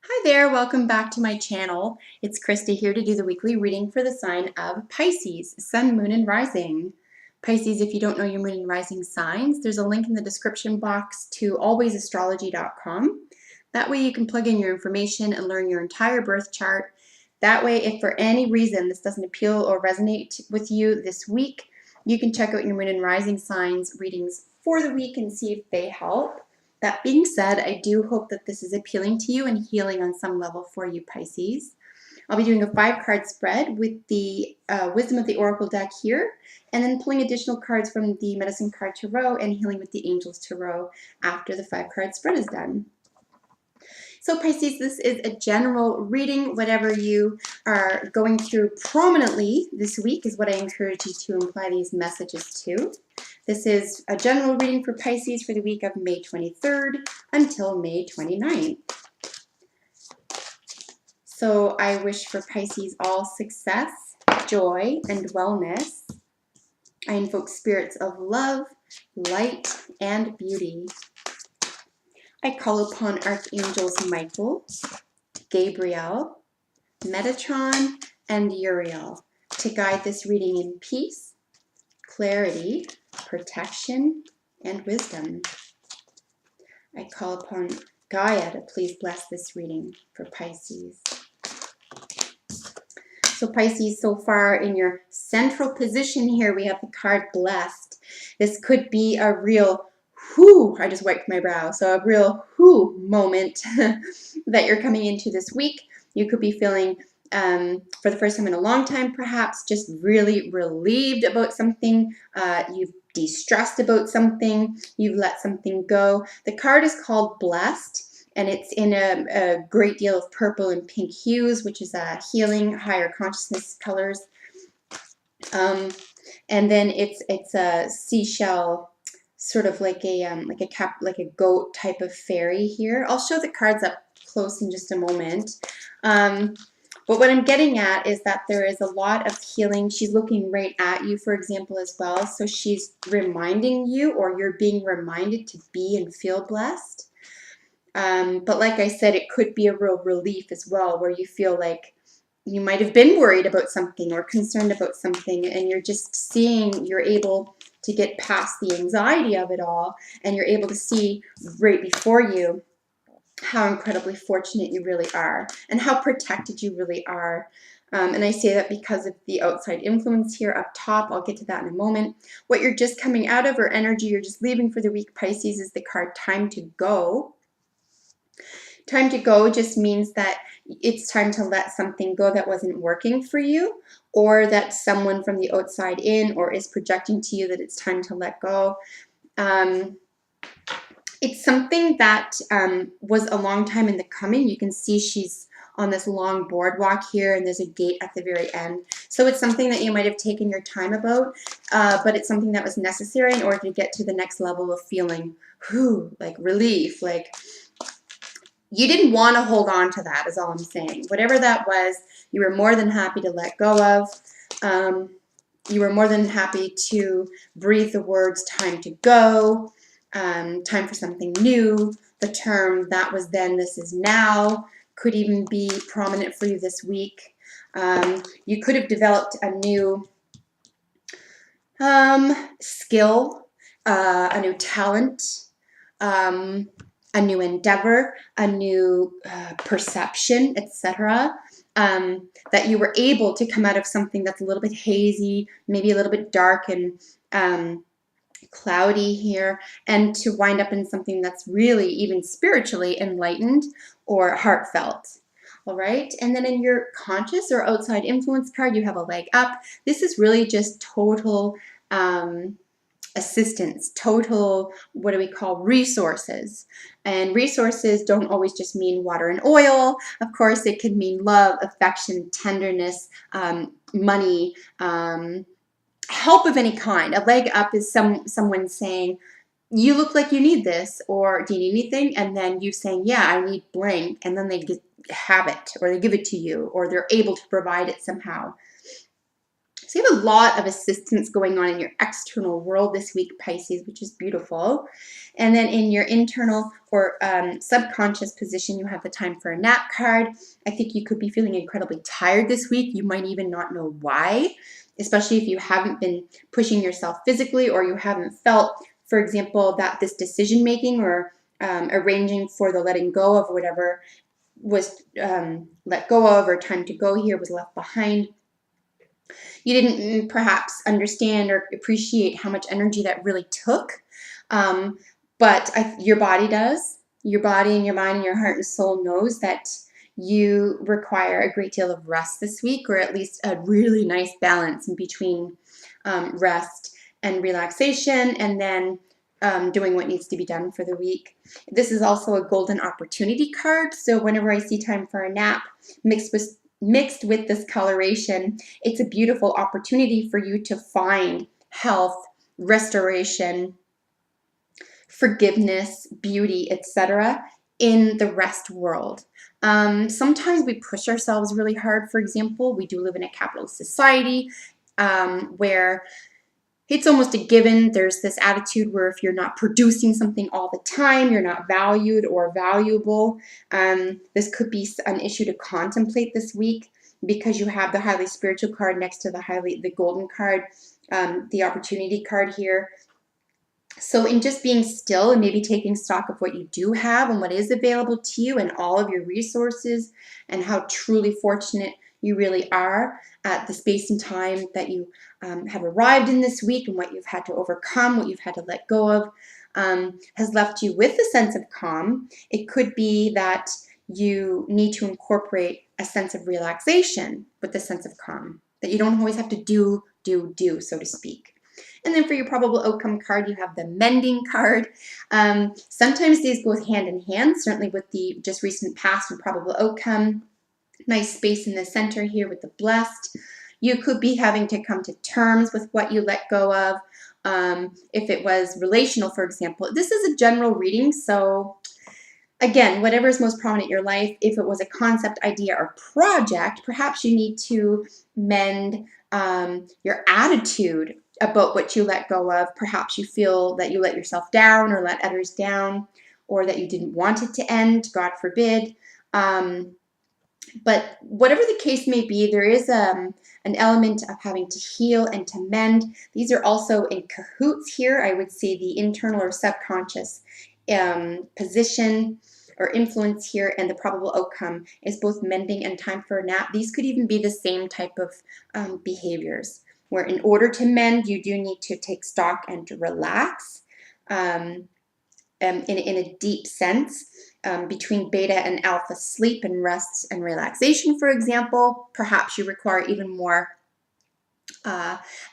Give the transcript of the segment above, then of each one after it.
Hi there, welcome back to my channel. It's Krista here to do the weekly reading for the sign of Pisces, Sun, Moon, and Rising. Pisces, if you don't know your Moon and Rising signs, there's a link in the description box to alwaysastrology.com. That way you can plug in your information and learn your entire birth chart. That way, if for any reason this doesn't appeal or resonate with you this week, you can check out your Moon and Rising signs readings for the week and see if they help. That being said, I do hope that this is appealing to you and healing on some level for you, Pisces. I'll be doing a 5-card spread with the Wisdom of the Oracle deck here, and then pulling additional cards from the Medicine Card Tarot and Healing with the Angels Tarot after the 5-card spread is done. So Pisces, this is a general reading. Whatever you are going through prominently this week is what I encourage you to apply these messages to. This is a general reading for Pisces for the week of May 23rd until May 29th. So I wish for Pisces all success, joy, and wellness. I invoke spirits of love, light, and beauty. I call upon Archangels Michael, Gabriel, Metatron, and Uriel to guide this reading in peace, clarity, protection, and wisdom. I call upon Gaia to please bless this reading for Pisces. So Pisces, so far in your central position here, we have the card Blessed. This could be a real whoo, I just wiped my brow, so a real whoo moment that you're coming into this week. You could be feeling, for the first time in a long time perhaps, just really relieved about something. You've de-stressed about something. You've let something go. The card is called Blessed, and it's in a great deal of purple and pink hues, which is a healing, higher consciousness colors. And then it's a seashell, sort of like a goat type of fairy here. I'll show the cards up close in just a moment. But what I'm getting at is that there is a lot of healing. She's looking right at you, for example, as well. So she's reminding you, or you're being reminded to be and feel blessed. But like I said, it could be a real relief as well, where you feel like you might have been worried about something or concerned about something, and you're just seeing you're able to get past the anxiety of it all, and you're able to see right before you how incredibly fortunate you really are and how protected you really are. And I say that because of the outside influence here up top. I'll get to that in a moment. What you're just coming out of, or energy you're just leaving for the week, Pisces, is the card Time to Go. Time to go just means that it's time to let something go that wasn't working for you, or that someone from the outside in or is projecting to you that it's time to let go. It's something that was a long time in the coming. You can see she's on this long boardwalk here, and there's a gate at the very end. So it's something that you might have taken your time about, but it's something that was necessary in order to get to the next level of feeling, whew, like relief, like you didn't want to hold on to that, is all I'm saying. Whatever that was, you were more than happy to let go of. You were more than happy to breathe the words time to go, time for something new. The term that was then, this is now could even be prominent for you this week. You could have developed a new skill, a new talent, a new endeavor, a new perception, etc. That you were able to come out of something that's a little bit hazy, maybe a little bit dark and cloudy here, and to wind up in something that's really even spiritually enlightened or heartfelt. All right, and then in your conscious or outside influence card, you have a leg up. This is really just total assistance, total, what do we call, resources. And resources don't always just mean water and oil. Of course, it could mean love, affection, tenderness, money, help of any kind. A leg up is someone saying, you look like you need this, or do you need anything? And then you saying, yeah, I need blank. And then they have it, or they give it to you, or they're able to provide it somehow. So you have a lot of assistance going on in your external world this week, Pisces, which is beautiful. And then in your internal or subconscious position, you have the time for a nap card. I think you could be feeling incredibly tired this week. You might even not know why, especially if you haven't been pushing yourself physically, or you haven't felt, for example, that this decision making or arranging for the letting go of whatever was let go of or time to go here was left behind. You didn't perhaps understand or appreciate how much energy that really took. But your body does. Your body and your mind and your heart and soul knows that you require a great deal of rest this week, or at least a really nice balance in between rest and relaxation, and then doing what needs to be done for the week. This is also a golden opportunity card. So whenever I see time for a nap mixed with this coloration, it's a beautiful opportunity for you to find health, restoration, forgiveness, beauty, etc. in the rest world. Sometimes we push ourselves really hard. For example, we do live in a capitalist society where it's almost a given. There's this attitude where if you're not producing something all the time, you're not valued or valuable. This could be an issue to contemplate this week, because you have the highly spiritual card next to the golden card, the opportunity card here. So in just being still and maybe taking stock of what you do have and what is available to you and all of your resources, and how truly fortunate you really are at the space and time that you have arrived in this week, and what you've had to overcome, what you've had to let go of, has left you with a sense of calm. It could be that you need to incorporate a sense of relaxation with the sense of calm, that you don't always have to do, so to speak. And then for your probable outcome card, you have the mending card. Sometimes these go hand in hand, certainly with the just recent past and probable outcome. Nice space in the center here with the blessed. You could be having to come to terms with what you let go of. If it was relational, for example. This is a general reading, so again, whatever is most prominent in your life, if it was a concept, idea, or project, perhaps you need to mend your attitude about what you let go of. Perhaps you feel that you let yourself down or let others down, or that you didn't want it to end, God forbid. But whatever the case may be, there is an element of having to heal and to mend. These are also in cahoots here. I would say the internal or subconscious position or influence here, and the probable outcome is both mending and time for a nap. These could even be the same type of behaviors, where in order to mend, you do need to take stock and to relax in a deep sense. Between beta and alpha sleep and rest and relaxation, for example, perhaps you require even more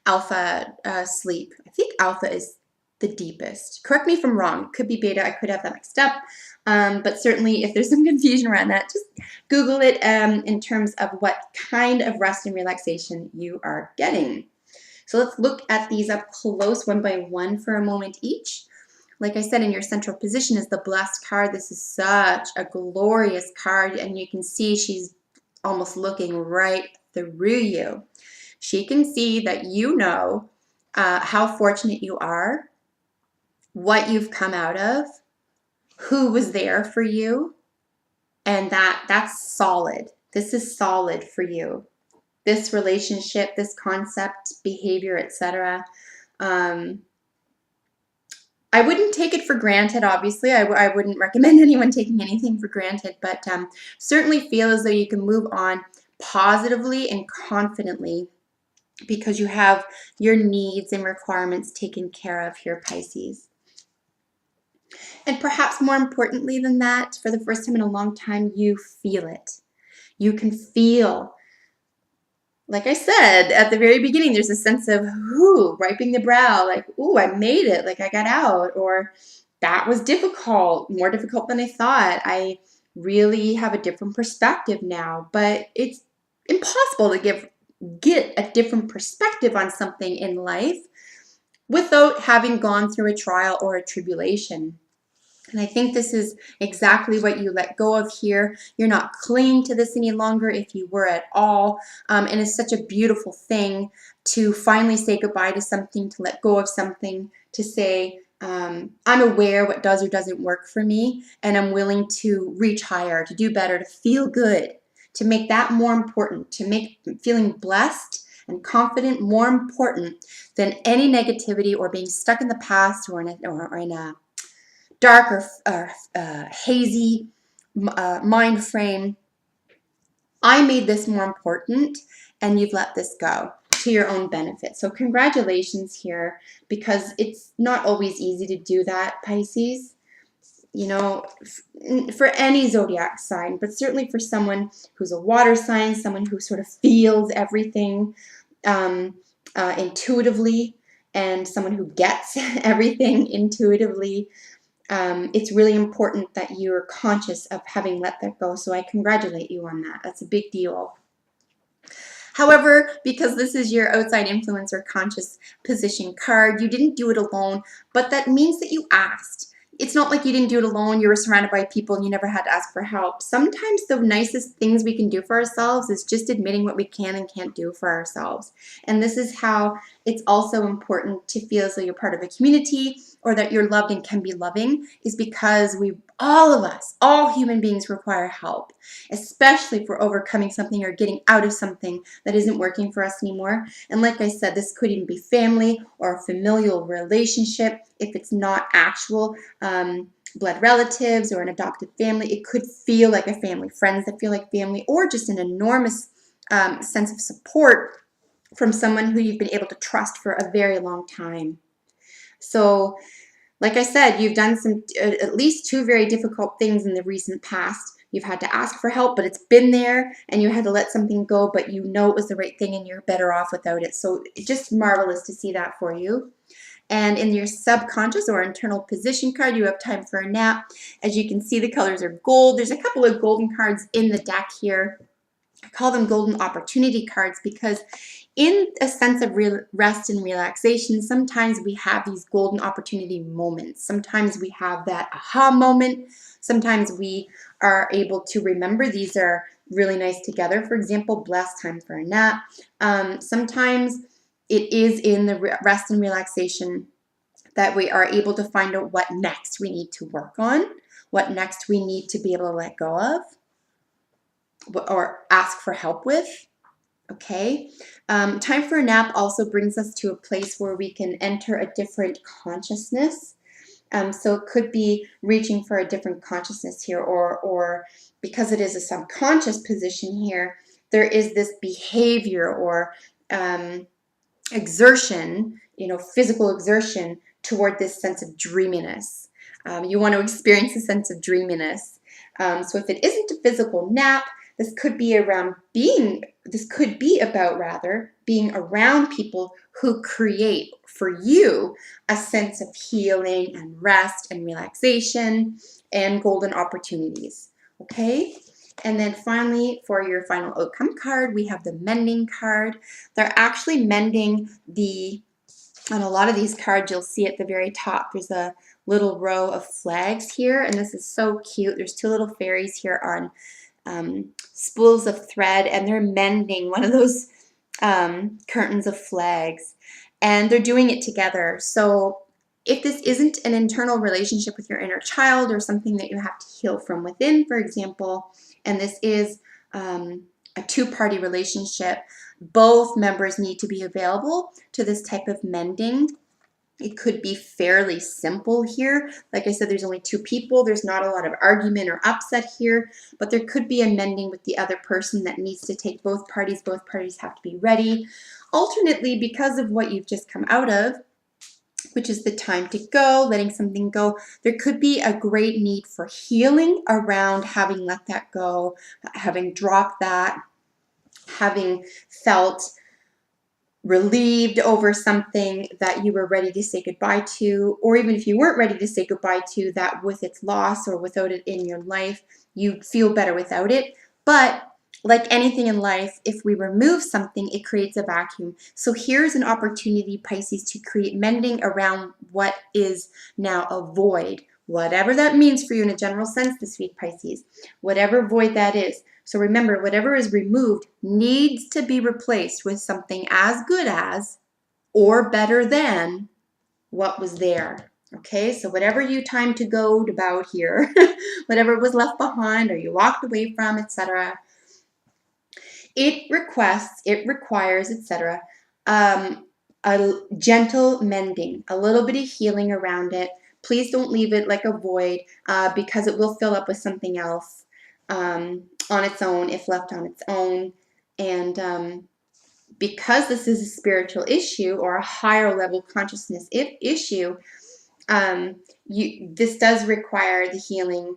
alpha sleep. I think alpha is the deepest. Correct me if I'm wrong. It could be beta. I could have that mixed up. But certainly if there's some confusion around that, just Google it in terms of what kind of rest and relaxation you are getting. So let's look at these up close one by one for a moment each. Like I said, in your central position is the blessed card. This is such a glorious card, and you can see she's almost looking right through you. She can see that you know how fortunate you are, what you've come out of, who was there for you, and that's solid. This is solid for you. This relationship, this concept, behavior, etc. I wouldn't take it for granted, obviously. I wouldn't recommend anyone taking anything for granted, but certainly feel as though you can move on positively and confidently, because you have your needs and requirements taken care of here, Pisces. And perhaps more importantly than that, for the first time in a long time, you feel it. You can feel, like I said at the very beginning, there's a sense of, wiping the brow, like, ooh, I made it, like I got out, or that was difficult, more difficult than I thought. I really have a different perspective now. But it's impossible to get a different perspective on something in life without having gone through a trial or a tribulation. And I think this is exactly what you let go of here. You're not clinging to this any longer if you were at all. And it's such a beautiful thing to finally say goodbye to something, to let go of something, to say, I'm aware what does or doesn't work for me, and I'm willing to reach higher, to do better, to feel good, to make that more important, to make feeling blessed and confident more important than any negativity or being stuck in the past or in a dark or hazy mind frame. I made this more important, and you've let this go to your own benefit. So congratulations here, because it's not always easy to do that, Pisces. You know, for any zodiac sign, but certainly for someone who's a water sign, someone who sort of feels everything intuitively, and someone who gets everything intuitively. It's really important that you're conscious of having let that go. So I congratulate you on that. That's a big deal. However, because this is your outside influence or conscious position card, you didn't do it alone, but that means that you asked. It's not like you didn't do it alone, you were surrounded by people and you never had to ask for help. Sometimes the nicest things we can do for ourselves is just admitting what we can and can't do for ourselves. And this is how it's also important to feel as though you're part of a community, or that you're loved and can be loving, is because all of us, all human beings, require help, especially if we're overcoming something or getting out of something that isn't working for us anymore. And like I said, this could even be family or a familial relationship. If it's not actual blood relatives or an adopted family, it could feel like a family, friends that feel like family, or just an enormous sense of support from someone who you've been able to trust for a very long time. So like I said, you've done at least two very difficult things in the recent past. You've had to ask for help, but it's been there, and you had to let something go, but you know it was the right thing and you're better off without it. So it's just marvelous to see that for you. And in your subconscious or internal position card, you have time for a nap. As you can see, the colors are gold. There's a couple of golden cards in the deck here. I call them golden opportunity cards because in a sense of rest and relaxation, sometimes we have these golden opportunity moments. Sometimes we have that aha moment. Sometimes we are able to remember these are really nice together. For example, blessed time for a nap. Sometimes it is in the rest and relaxation that we are able to find out what next we need to work on, what next we need to be able to let go of, or ask for help with. Okay, time for a nap also brings us to a place where we can enter a different consciousness. So it could be reaching for a different consciousness here, or because it is a subconscious position here, there is this behavior or exertion, physical exertion toward this sense of dreaminess. You want to experience a sense of dreaminess. So if it isn't a physical nap, this could be about being around people who create for you a sense of healing and rest and relaxation and golden opportunities. Okay? And then finally, for your final outcome card, we have the mending card. They're actually mending on a lot of these cards, you'll see at the very top, there's a little row of flags here, and this is so cute. There's two little fairies here on spools of thread, and they're mending one of those curtains of flags, and they're doing it together. So if this isn't an internal relationship with your inner child or something that you have to heal from within, for example, and this is a two-party relationship, both members need to be available to this type of mending. It could be fairly simple here. Like I said, there's only two people. There's not a lot of argument or upset here, but there could be a mending with the other person that needs to take both parties. Both parties have to be ready. Alternately, because of what you've just come out of, which is the time to go, letting something go, there could be a great need for healing around having let that go, having dropped that, having felt relieved over something that you were ready to say goodbye to, or even if you weren't ready to say goodbye to, that with its loss or without it in your life, you feel better without it. But like anything in life, if we remove something, it creates a vacuum. So here's an opportunity, Pisces, to create mending around what is now a void, whatever that means for you in a general sense this week, Pisces, whatever void that is. So remember, whatever is removed needs to be replaced with something as good as or better than what was there. Okay, so whatever you time to go about here, whatever was left behind or you walked away from, etc., it requires, etc., a gentle mending, a little bit of healing around it. Please don't leave it like a void because it will fill up with something else on its own if left on its own. And because this is a spiritual issue or a higher level consciousness issue, this does require the healing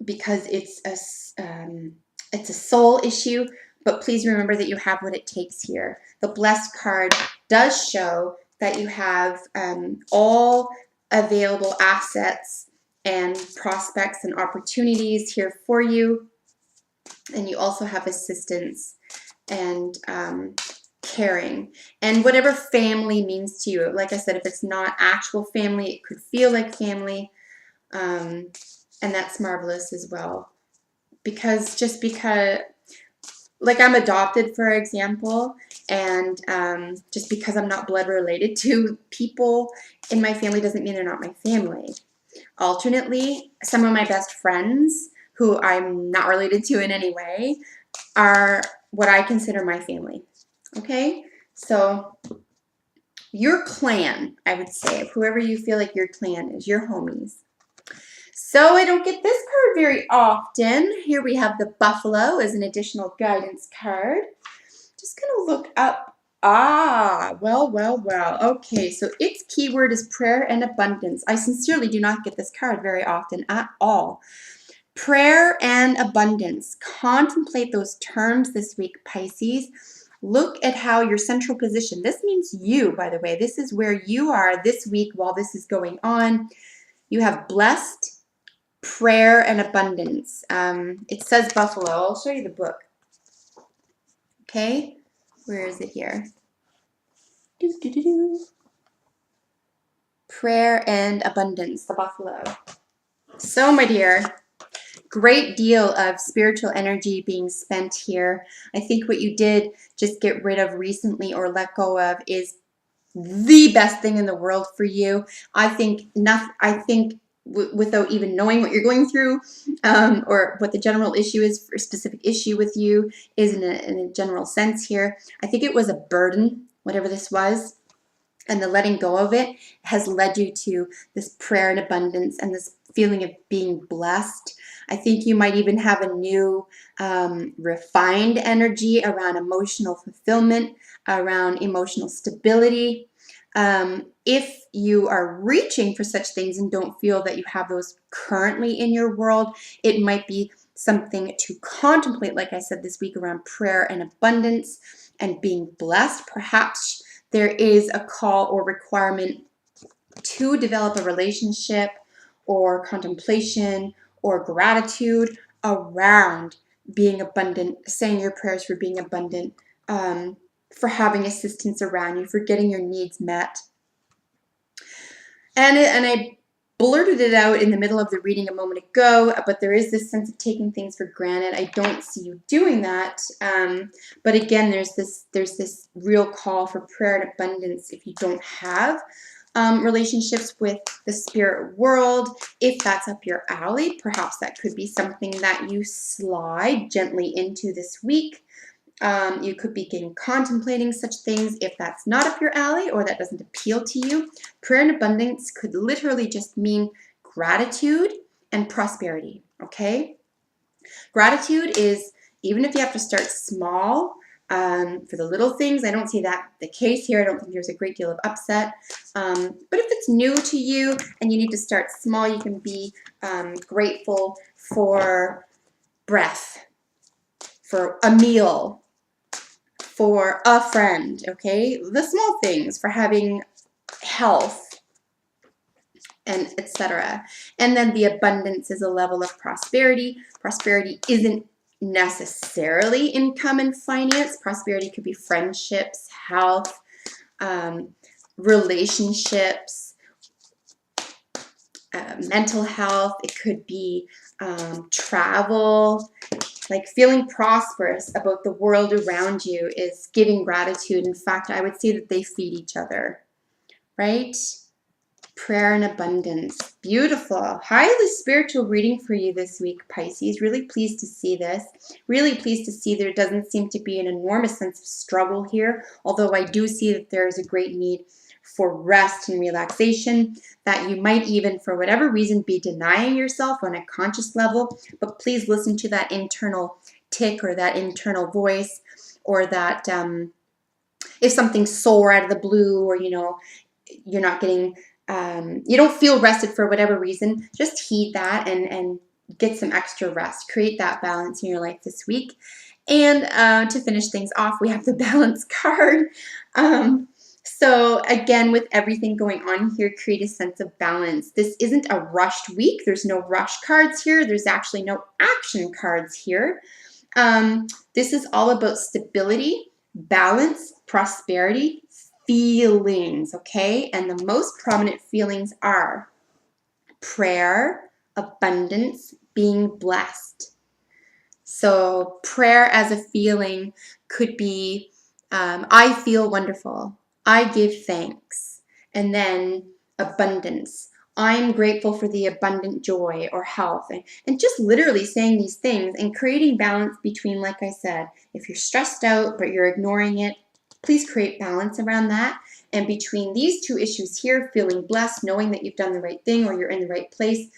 because it's a soul issue. But please remember that you have what it takes here. The Blessed card does show that you have all available assets and prospects and opportunities here for you. And you also have assistance and caring. And whatever family means to you. Like I said, if it's not actual family, it could feel like family. And that's marvelous as well. Because like I'm adopted, for example, and just because I'm not blood related to people in my family doesn't mean they're not my family. Alternately, some of my best friends who I'm not related to in any way are what I consider my family. Okay? So your clan, I would say, whoever you feel like your clan is, your homies. So I don't get this card very often. Here we have the buffalo as an additional guidance card. Just going to look up. Well. Okay, so its keyword is prayer and abundance. I sincerely do not get this card very often at all. Prayer and abundance. Contemplate those terms this week, Pisces. Look at how your central position, this means you, by the way. This is where you are this week while this is going on. You have blessed, prayer, and abundance. It says buffalo. I'll show you the book. Okay, where is it here? Prayer and abundance, the buffalo. So, my dear, great deal of spiritual energy being spent here. I think what you did just get rid of recently or let go of is the best thing in the world for you. I think without even knowing what you're going through or what the general issue is, for a specific issue with you is in a general sense here, I think it was a burden, whatever this was, and the letting go of it has led you to this prayer and abundance and this feeling of being blessed. I think you might even have a new refined energy around emotional fulfillment, around emotional stability. If you are reaching for such things and don't feel that you have those currently in your world, it might be something to contemplate, like I said this week, around prayer and abundance and being blessed. Perhaps there is a call or requirement to develop a relationship or contemplation or gratitude around being abundant, saying your prayers for being abundant, for having assistance around you, for getting your needs met. And I blurted it out in the middle of the reading a moment ago, but there is this sense of taking things for granted. I don't see you doing that. But again, there's this real call for prayer and abundance if you don't have relationships with the spirit world. If that's up your alley, perhaps that could be something that you slide gently into this week. You could begin contemplating such things if that's not up your alley or that doesn't appeal to you. Prayer and abundance could literally just mean gratitude and prosperity, okay? Gratitude is, even if you have to start small, for the little things, I don't see that the case here. I don't think there's a great deal of upset. But if it's new to you and you need to start small, you can be grateful for breath, for a meal, for a friend, okay? The small things, for having health, and etc. And then the abundance is a level of prosperity. Prosperity isn't necessarily income and finance. Prosperity could be friendships, health, relationships, mental health. It could be travel. Like feeling prosperous about the world around you is giving gratitude. In fact, I would say that they feed each other, right? Prayer and abundance. Beautiful. Highly spiritual reading for you this week, Pisces. Really pleased to see this. Really pleased to see there doesn't seem to be an enormous sense of struggle here, although I do see that there is a great need for rest and relaxation, that you might even, for whatever reason, be denying yourself on a conscious level. But please listen to that internal tick or that internal voice, or that if something's sore out of the blue, or you're not getting you don't feel rested for whatever reason, just heed that and get some extra rest. Create that balance in your life this week. And to finish things off, we have the balance card. So again, with everything going on here, create a sense of balance. This isn't a rushed week. There's no rush cards here. There's actually no action cards here. This is all about stability, balance, prosperity, feelings, okay? And the most prominent feelings are prayer, abundance, being blessed. So prayer as a feeling could be, I feel wonderful. I give thanks. And then abundance. I'm grateful for the abundant joy or health. And just literally saying these things and creating balance between, like I said, if you're stressed out but you're ignoring it, please create balance around that. And between these two issues here, feeling blessed, knowing that you've done the right thing or you're in the right place,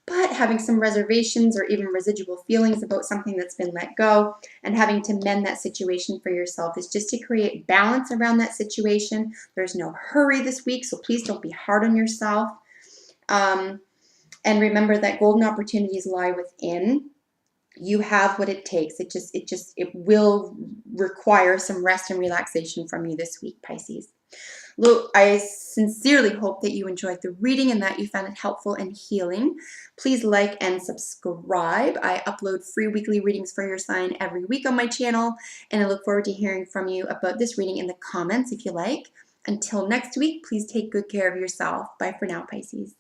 but having some reservations or even residual feelings about something that's been let go, and having to mend that situation for yourself, is just to create balance around that situation. There's no hurry this week, so please don't be hard on yourself. And remember that golden opportunities lie within. You have what it takes. It will require some rest and relaxation from you this week, Pisces. Look, I sincerely hope that you enjoyed the reading and that you found it helpful and healing. Please like and subscribe. I upload free weekly readings for your sign every week on my channel, and I look forward to hearing from you about this reading in the comments if you like. Until next week, please take good care of yourself. Bye for now, Pisces.